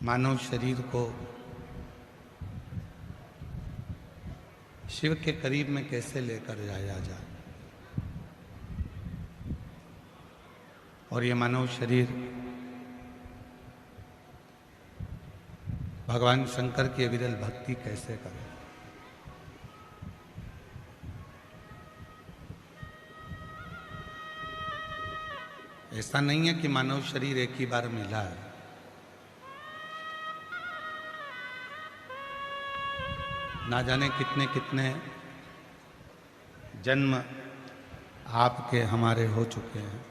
मानव शरीर को शिव के करीब में कैसे लेकर जाया जाए। और ये मानव शरीर भगवान शंकर की विरल भक्ति कैसे करे। ऐसा नहीं है कि मानव शरीर एक ही बार मिला है। ना जाने कितने कितने जन्म आपके हमारे हो चुके हैं।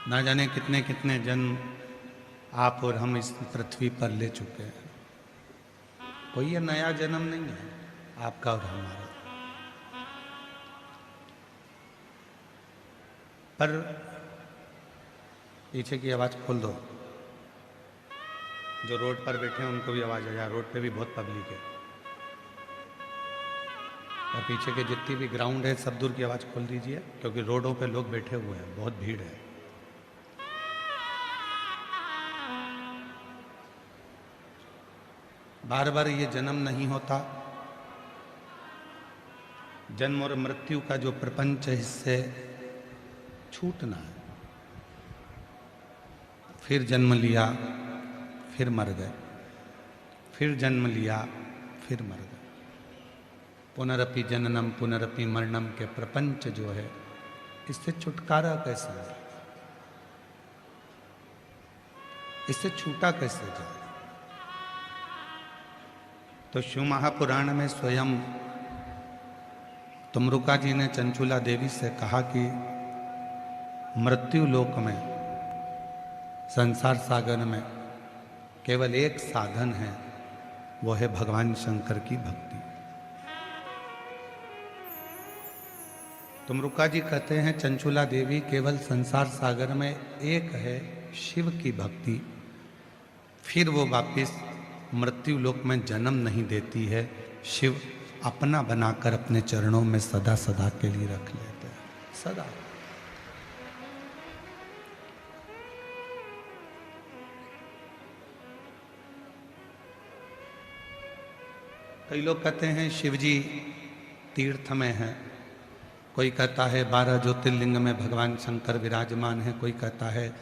ना जाने कितने कितने जन्म आप और हम इस पृथ्वी पर ले चुके हैं। कोई ये नया जन्म नहीं है आपका और हमारा। पर पीछे की आवाज़ खोल दो। जो रोड पर बैठे हैं उनको भी आवाज़ आ जाए। रोड पे भी बहुत पब्लिक है। और पीछे के जितनी भी ग्राउंड है सब दूर की आवाज़ खोल दीजिए, क्योंकि रोडों पे लोग बैठे हुए हैं, बहुत भीड़ है। बार बार ये जन्म नहीं होता। जन्म और मृत्यु का जो प्रपंच है इससे छूटना है। फिर जन्म लिया, फिर मर गए, फिर जन्म लिया, फिर मर गए। पुनरपि जननम पुनरपि मरणम के प्रपंच जो है इससे छुटकारा कैसे है, इससे छूटा कैसे जाए। तो शिव महापुराण में स्वयं तुमरुका जी ने चंचुला देवी से कहा कि मृत्यु लोक में, संसार सागर में केवल एक साधन है, वो है भगवान शंकर की भक्ति। तुमरुका जी कहते हैं चंचुला देवी केवल संसार सागर में एक है, शिव की भक्ति। फिर वो वापिस मृत्यु लोक में जन्म नहीं देती है। शिव अपना बनाकर अपने चरणों में सदा सदा के लिए रख लेते हैं। सदा। कई लोग कहते हैं शिवजी तीर्थ में हैं। कोई कहता है 12 ज्योतिर्लिंग में भगवान शंकर विराजमान है। कोई कहता है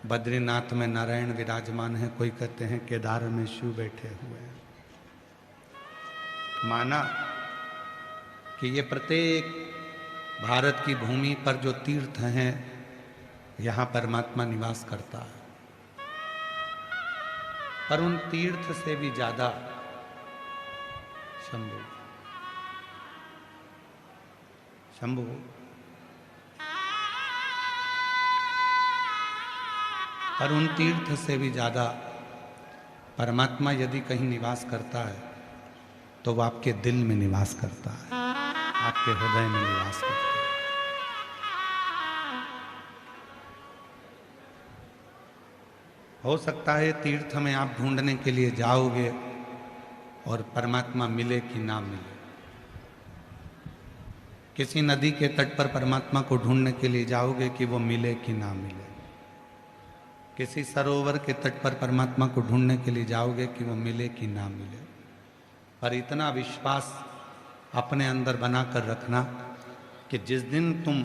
बद्रीनाथ में नारायण विराजमान है। कोई कहते हैं केदार में शिव बैठे हुए हैं। माना कि ये प्रत्येक भारत की भूमि पर जो तीर्थ हैं यहाँ परमात्मा निवास करता है। पर उन तीर्थ से भी ज्यादा शंभु शंभु पर उन तीर्थ से भी ज्यादा परमात्मा यदि कहीं निवास करता है तो वो आपके दिल में निवास करता है, आपके हृदय में निवास करता है। हो सकता है तीर्थ में आप ढूंढने के लिए जाओगे और परमात्मा मिले कि ना मिले। किसी नदी के तट पर परमात्मा को ढूंढने के लिए जाओगे कि वो मिले कि ना मिले। किसी सरोवर के तट पर परमात्मा को ढूंढने के लिए जाओगे कि वो मिले कि ना मिले। पर इतना विश्वास अपने अंदर बनाकर रखना कि जिस दिन तुम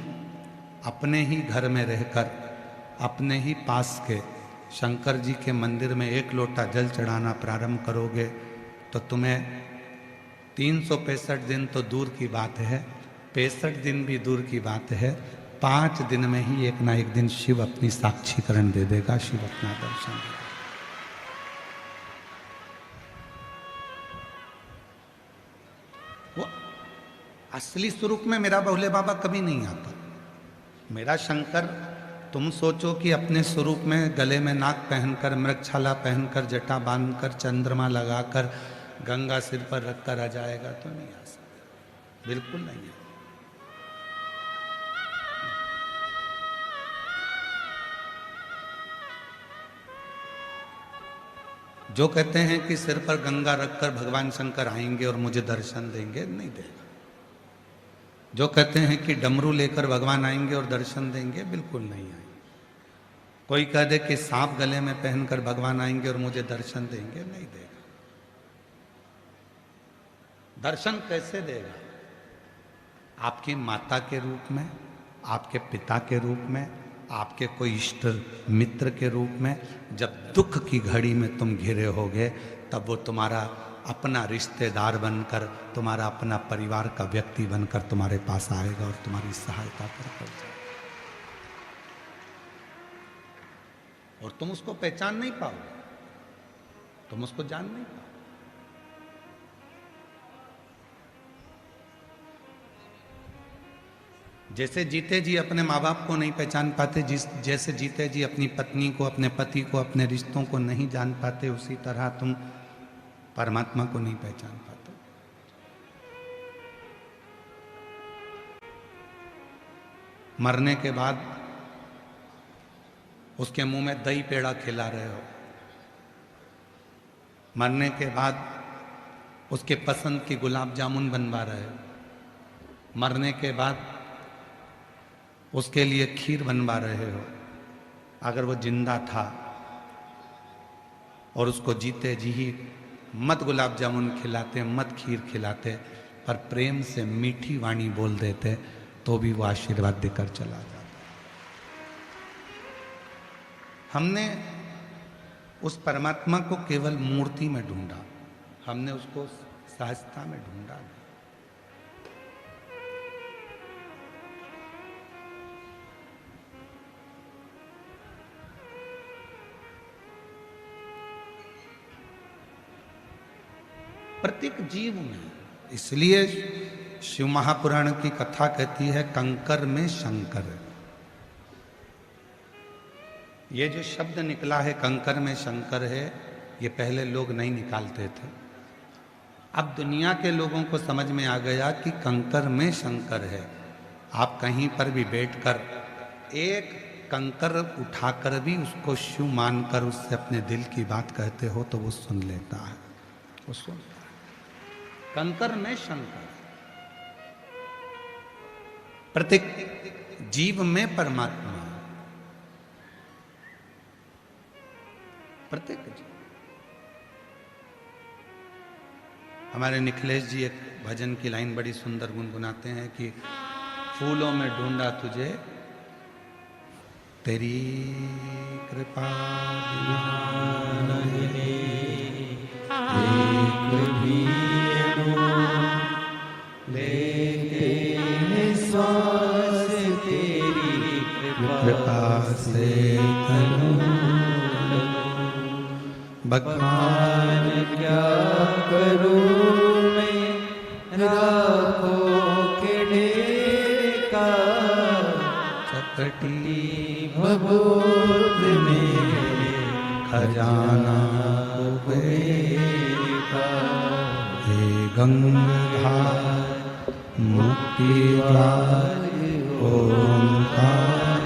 अपने ही घर में रहकर अपने ही पास के शंकर जी के मंदिर में एक लोटा जल चढ़ाना प्रारंभ करोगे तो तुम्हें 365 दिन तो दूर की बात है, 65 दिन भी दूर की बात है, 5 दिन में ही एक ना एक दिन शिव अपनी साक्षीकरण दे देगा, शिव अपना दर्शन देगा। वो असली स्वरूप में मेरा भोले बाबा कभी नहीं आता। मेरा शंकर, तुम सोचो कि अपने स्वरूप में गले में नाक पहनकर, मृगछाला पहनकर, जटा बांधकर, चंद्रमा लगाकर, गंगा सिर पर रखकर आ जाएगा तो नहीं आ सकता, बिल्कुल नहीं है। जो कहते हैं कि सिर पर गंगा रखकर भगवान शंकर आएंगे और मुझे दर्शन देंगे, नहीं देगा। जो कहते हैं कि डमरू लेकर भगवान आएंगे और दर्शन देंगे, बिल्कुल नहीं आएंगे। कोई कह दे कि सांप गले में पहनकर भगवान आएंगे और मुझे दर्शन देंगे, नहीं देगा। दर्शन कैसे देगा? आपकी माता के रूप में, आपके पिता के रूप में, आपके कोई इष्ट मित्र के रूप में। जब दुख की घड़ी में तुम घिरे होगे, तब वो तुम्हारा अपना रिश्तेदार बनकर, तुम्हारा अपना परिवार का व्यक्ति बनकर तुम्हारे पास आएगा और तुम्हारी सहायता कर जाएगा। और तुम उसको पहचान नहीं पाओगे, तुम उसको जान नहीं पाओगे। जैसे जीते जी अपने माँ बाप को नहीं पहचान पाते, जैसे जीते जी अपनी पत्नी को, अपने पति को, अपने रिश्तों को नहीं जान पाते, उसी तरह तुम परमात्मा को नहीं पहचान पाते। मरने के बाद उसके मुंह में दही पेड़ा खिला रहे हो, मरने के बाद उसके पसंद की गुलाब जामुन बनवा रहे हो, मरने के बाद उसके लिए खीर बनवा रहे हो। अगर वो जिंदा था और उसको जीते जी ही मत गुलाब जामुन खिलाते, मत खीर खिलाते, पर प्रेम से मीठी वाणी बोल देते, तो भी वो आशीर्वाद देकर चला जाता। हमने उस परमात्मा को केवल मूर्ति में ढूंढा, हमने उसको सहजता में ढूंढा नहीं। प्रत्येक जीव में, इसलिए शिव महापुराण की कथा कहती है कंकर में शंकर। ये जो शब्द निकला है कंकर में शंकर है, ये पहले लोग नहीं निकालते थे। अब दुनिया के लोगों को समझ में आ गया कि कंकर में शंकर है। आप कहीं पर भी बैठकर एक कंकर उठाकर भी उसको शिव मानकर उससे अपने दिल की बात कहते हो तो वो सुन लेता है, वो सुन। कंकर में शंकर, प्रत्येक जीव में परमात्मा, प्रत्येक जीव। हमारे निखिलेश जी एक भजन की लाइन बड़ी सुंदर गुनगुनाते हैं कि फूलों में ढूंढा तुझे तेरी कृपा कृपा से भगवान क्या करूं मैं, राखो के ढेका चपटी भभूत में खजाना का। हे गंगाधार मुक्तिदार ओंकार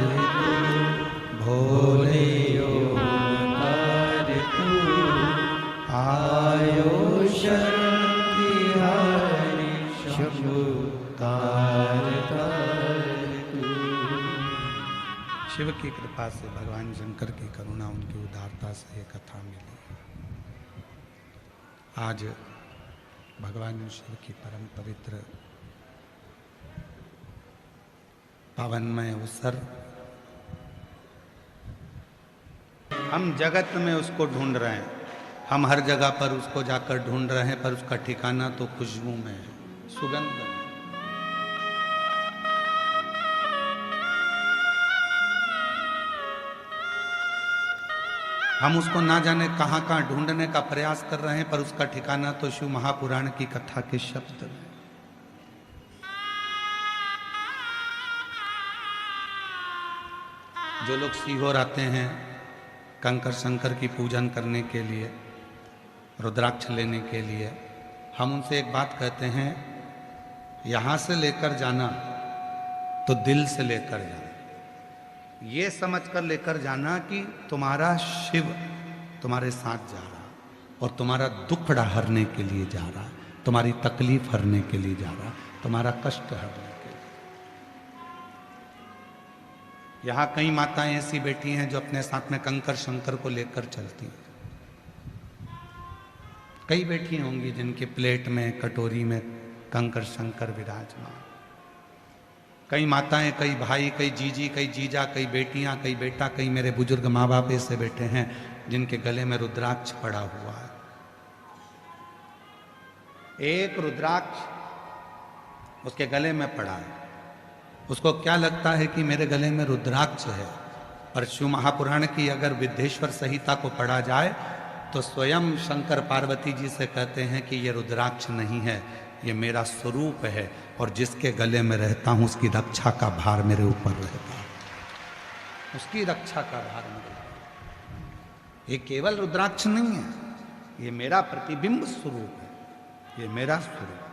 भोले ओंकार तू आयो शरण तिहारी शंभु तारकार तू। शिव की कृपा से, भगवान शंकर की करुणा, उनकी उदारता से ये कथा मिली। आज भगवान शिव की परम पवित्र पावनमय अवसर, हम जगत में उसको ढूंढ रहे हैं, हम हर जगह पर उसको जाकर ढूंढ रहे हैं, पर उसका ठिकाना तो खुशबू में है, सुगंध में। हम उसको ना जाने कहां कहां ढूंढने का प्रयास कर रहे हैं, पर उसका ठिकाना तो शिव महापुराण की कथा के शब्द में। जो लोग सीहोर आते हैं कंकर शंकर की पूजन करने के लिए, रुद्राक्ष लेने के लिए, हम उनसे एक बात कहते हैं, यहां से लेकर जाना तो दिल से लेकर जाना, ये समझकर लेकर जाना कि तुम्हारा शिव तुम्हारे साथ जा रहा और तुम्हारा दुखड़ा हरने के लिए जा रहा, तुम्हारी तकलीफ हरने के लिए जा रहा, तुम्हारा कष्ट हरने के लिए। यहाँ कई माताएं ऐसी बैठी हैं जो अपने साथ में कंकर शंकर को लेकर चलती हैं। कई बैठी होंगी जिनके प्लेट में कटोरी में कंकर शंकर विराजमान। कई माताएं, कई भाई, कई जीजी, कई जीजा, कई बेटियां, कई बेटा, कई मेरे बुजुर्ग माँ बाप ऐसे बैठे हैं जिनके गले में रुद्राक्ष पड़ा हुआ है। एक रुद्राक्ष उसके गले में पड़ा है। उसको क्या लगता है कि मेरे गले में रुद्राक्ष है। पर शिव महापुराण की अगर विद्येश्वर संहिता को पढ़ा जाए तो स्वयं शंकर पार्वती जी से कहते हैं कि ये रुद्राक्ष नहीं है, ये मेरा स्वरूप है, और जिसके गले में रहता हूं उसकी रक्षा का भार मेरे ऊपर रहता है। उसकी रक्षा का भार मेरे ऊपर। ये केवल रुद्राक्ष नहीं है, ये मेरा प्रतिबिंब स्वरूप है, ये मेरा स्वरूप।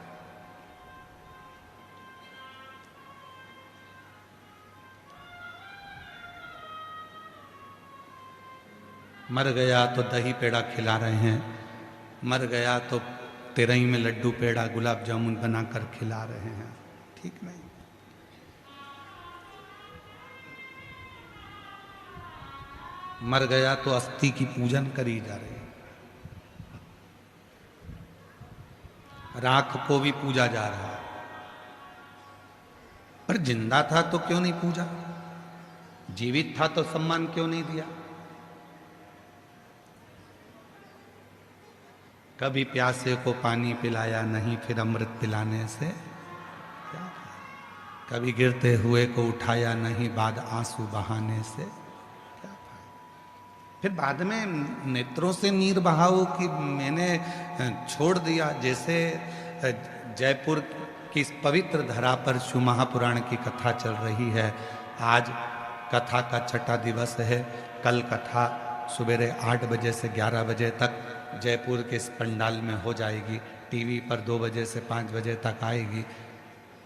मर गया तो दही पेड़ा खिला रहे हैं, मर गया तो तेरही में लड्डू पेड़ा गुलाब जामुन बनाकर खिला रहे हैं। ठीक नहीं। मर गया तो अस्थि की पूजन करी जा रही है, राख को भी पूजा जा रहा है। पर जिंदा था तो क्यों नहीं पूजा? जीवित था तो सम्मान क्यों नहीं दिया? कभी प्यासे को पानी पिलाया नहीं, फिर अमृत पिलाने से क्या? कभी गिरते हुए को उठाया नहीं, बाद आंसू बहाने से क्या? फिर बाद में नेत्रों से नीर बहाओ कि मैंने छोड़ दिया। जैसे जयपुर की इस पवित्र धरा पर शिव महापुराण की कथा चल रही है। आज कथा का छठा दिवस है। कल कथा सवेरे 8 बजे से 11 बजे तक जयपुर के इस पंडाल में हो जाएगी। टीवी पर 2 बजे से 5 बजे तक आएगी।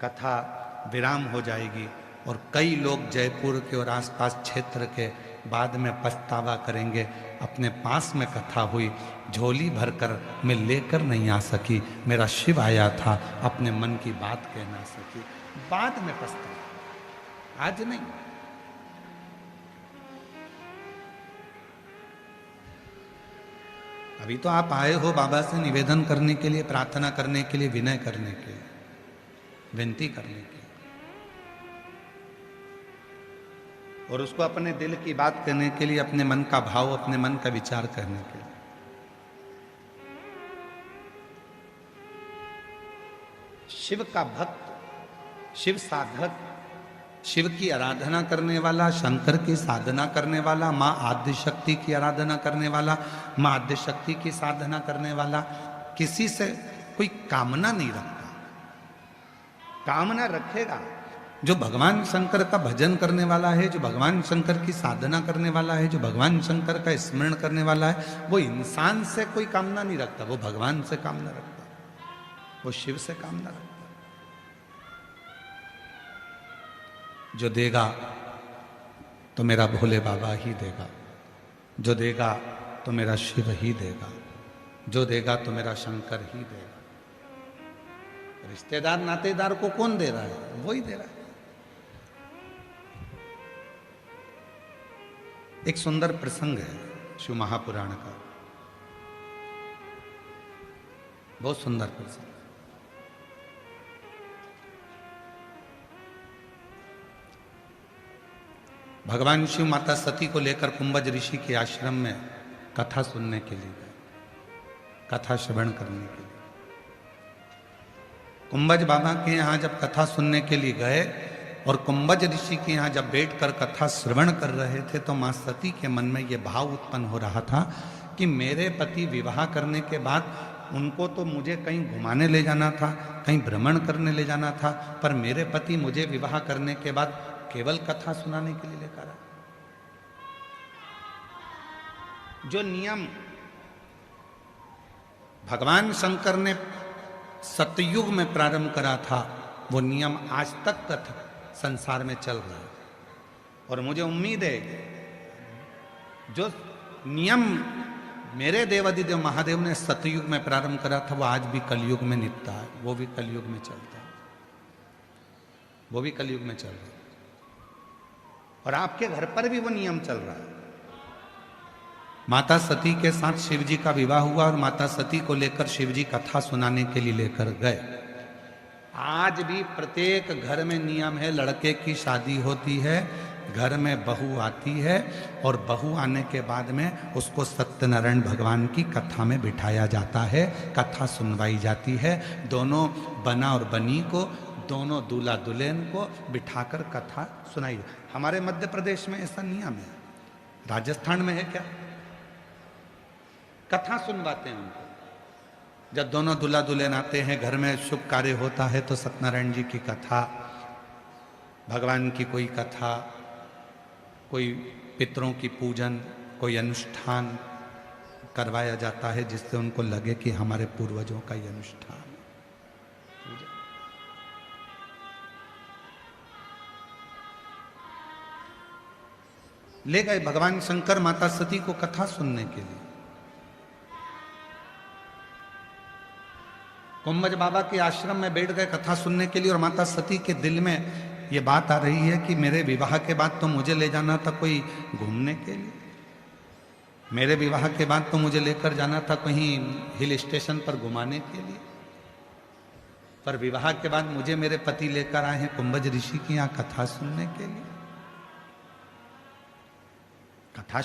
कथा विराम हो जाएगी और कई लोग जयपुर के और आसपास क्षेत्र के बाद में पछतावा करेंगे, अपने पास में कथा हुई, झोली भरकर मैं लेकर नहीं आ सकी, मेरा शिव आया था, अपने मन की बात कह ना सकी। बाद में पछतावा, आज नहीं। अभी तो आप आए हो बाबा से निवेदन करने के लिए, प्रार्थना करने के लिए, विनय करने के लिए, विनती करने के लिए, और उसको अपने दिल की बात करने के लिए, अपने मन का भाव, अपने मन का विचार करने के लिए। शिव का भक्त, शिव साधक, शिव की आराधना करने वाला, शंकर की साधना करने वाला, माँ आद्य शक्ति की आराधना करने वाला, माँ आद्य शक्ति की साधना करने वाला किसी से कोई कामना नहीं रखता। कामना रखेगा जो भगवान शंकर का भजन करने वाला है, जो भगवान शंकर की साधना करने वाला है, जो भगवान शंकर का स्मरण करने वाला है, वो इंसान से कोई कामना नहीं रखता, वो भगवान से कामना रखता, वो शिव से कामना रखता। जो देगा तो मेरा भोले बाबा ही देगा, जो देगा तो मेरा शिव ही देगा, जो देगा तो मेरा शंकर ही देगा। रिश्तेदार नातेदार को कौन दे रहा है? वो ही दे रहा है। एक सुंदर प्रसंग है शिव महापुराण का, बहुत सुंदर प्रसंग। भगवान शिव माता सती को लेकर कुंभज ऋषि के आश्रम में कथा सुनने के लिए गए, कथा श्रवण करने के लिए। कुंभज बाबा के यहाँ जब कथा सुनने के लिए गए और कुंभज ऋषि के यहाँ जब बैठकर कथा श्रवण कर रहे थे तो माँ सती के मन में ये भाव उत्पन्न हो रहा था कि मेरे पति विवाह करने के बाद उनको तो मुझे कहीं घुमाने ले जाना था, कहीं भ्रमण करने ले जाना था, पर मेरे पति मुझे विवाह करने के बाद केवल कथा सुनाने के लिए लेकर आए। जो नियम भगवान शंकर ने सतयुग में प्रारंभ करा था, वो नियम आज तक संसार में चल रहा है। और मुझे उम्मीद है जो नियम मेरे देवादिदेव महादेव ने सतयुग में प्रारंभ करा था, वो आज भी कलयुग में निपटा है, वो भी कलयुग में चलता है, वो भी कलयुग में चल रहा है। और आपके घर पर भी वो नियम चल रहा है। माता सती के साथ शिव जी का विवाह हुआ और माता सती को लेकर शिव जी कथा सुनाने के लिए लेकर गए। आज भी प्रत्येक घर में नियम है, लड़के की शादी होती है, घर में बहू आती है और बहू आने के बाद में उसको सत्यनारायण भगवान की कथा में बिठाया जाता है, कथा सुनवाई जाती है। दोनों बना और बनी को, दोनों दूल्हा दुल्हन को बिठाकर कथा सुनाई। हमारे मध्य प्रदेश में ऐसा नियम है, राजस्थान में है क्या? कथा सुनवाते हैं उनको। जब दोनों दूल्हा दुल्हन आते हैं, घर में शुभ कार्य होता है तो सत्यनारायण जी की कथा, भगवान की कोई कथा, कोई पितरों की पूजन, कोई अनुष्ठान करवाया जाता है जिससे उनको लगे कि हमारे पूर्वजों का ये अनुष्ठान है। ले गए भगवान शंकर माता सती को कथा सुनने के लिए। कुंभज बाबा के आश्रम में बैठ गए कथा सुनने के लिए और माता सती के दिल में ये बात आ रही है कि मेरे विवाह के बाद तो मुझे ले जाना था कोई घूमने के लिए, मेरे विवाह के बाद तो मुझे लेकर जाना था कहीं हिल स्टेशन पर घुमाने के लिए, पर विवाह के बाद मुझे मेरे पति लेकर आए हैं कुंभज ऋषि की यहाँ कथा सुनने के लिए। कथा